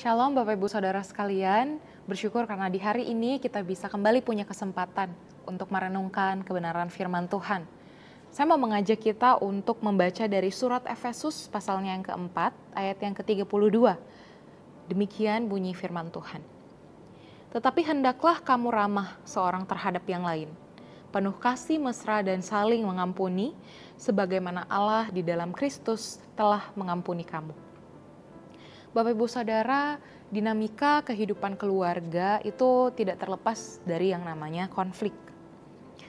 Shalom Bapak Ibu Saudara sekalian, bersyukur karena di hari ini kita bisa kembali punya kesempatan untuk merenungkan kebenaran firman Tuhan. Saya mau mengajak kita untuk membaca dari surat Efesus pasalnya yang keempat, ayat yang ke-32. Demikian bunyi firman Tuhan. Tetapi hendaklah kamu ramah seorang terhadap yang lain, penuh kasih mesra dan saling mengampuni, sebagaimana Allah di dalam Kristus telah mengampuni kamu. Bapak Ibu Saudara, dinamika kehidupan keluarga itu tidak terlepas dari yang namanya konflik.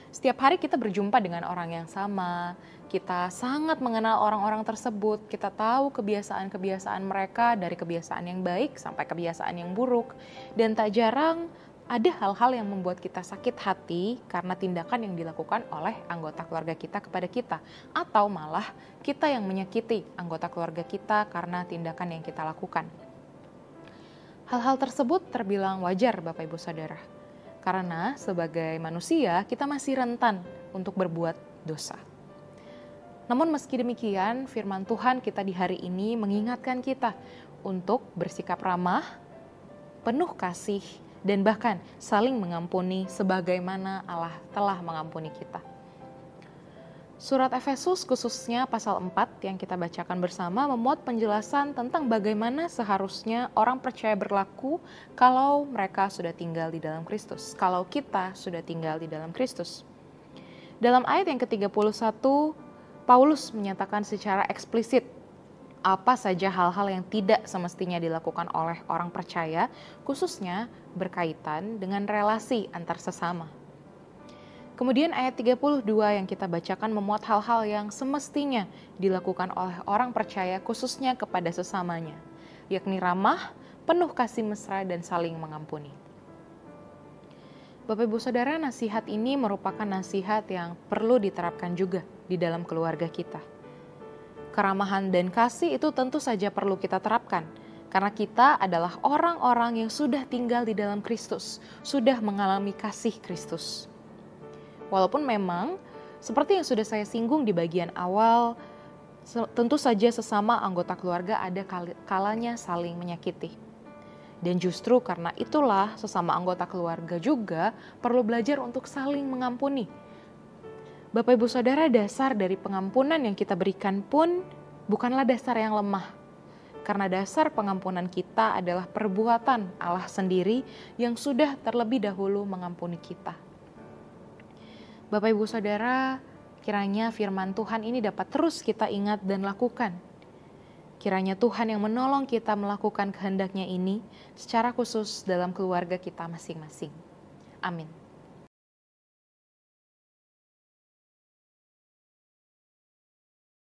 Setiap hari kita berjumpa dengan orang yang sama, kita sangat mengenal orang-orang tersebut, kita tahu kebiasaan-kebiasaan mereka dari kebiasaan yang baik sampai kebiasaan yang buruk, dan tak jarang ada hal-hal yang membuat kita sakit hati karena tindakan yang dilakukan oleh anggota keluarga kita kepada kita. Atau malah kita yang menyakiti anggota keluarga kita karena tindakan yang kita lakukan. Hal-hal tersebut terbilang wajar Bapak Ibu Saudara. Karena sebagai manusia kita masih rentan untuk berbuat dosa. Namun meski demikian firman Tuhan kita di hari ini mengingatkan kita untuk bersikap ramah, penuh kasih, dan bahkan saling mengampuni sebagaimana Allah telah mengampuni kita. Surat Efesus khususnya pasal 4 yang kita bacakan bersama memuat penjelasan tentang bagaimana seharusnya orang percaya berlaku kalau mereka sudah tinggal di dalam Kristus, kalau kita sudah tinggal di dalam Kristus. Dalam ayat yang ke-31, Paulus menyatakan secara eksplisit apa saja hal-hal yang tidak semestinya dilakukan oleh orang percaya, khususnya berkaitan dengan relasi antar sesama. Kemudian ayat 32 yang kita bacakan memuat hal-hal yang semestinya dilakukan oleh orang percaya khususnya kepada sesamanya, yakni ramah, penuh kasih mesra, dan saling mengampuni. Bapak Ibu Saudara, nasihat ini merupakan nasihat yang perlu diterapkan juga di dalam keluarga kita. Keramahan dan kasih itu tentu saja perlu kita terapkan, karena kita adalah orang-orang yang sudah tinggal di dalam Kristus, sudah mengalami kasih Kristus. Walaupun memang, seperti yang sudah saya singgung di bagian awal, tentu saja sesama anggota keluarga ada kalanya saling menyakiti. Dan justru karena itulah sesama anggota keluarga juga perlu belajar untuk saling mengampuni. Bapak Ibu Saudara, dasar dari pengampunan yang kita berikan pun bukanlah dasar yang lemah. Karena dasar pengampunan kita adalah perbuatan Allah sendiri yang sudah terlebih dahulu mengampuni kita. Bapak Ibu Saudara, kiranya firman Tuhan ini dapat terus kita ingat dan lakukan. Kiranya Tuhan yang menolong kita melakukan kehendaknya ini secara khusus dalam keluarga kita masing-masing. Amin.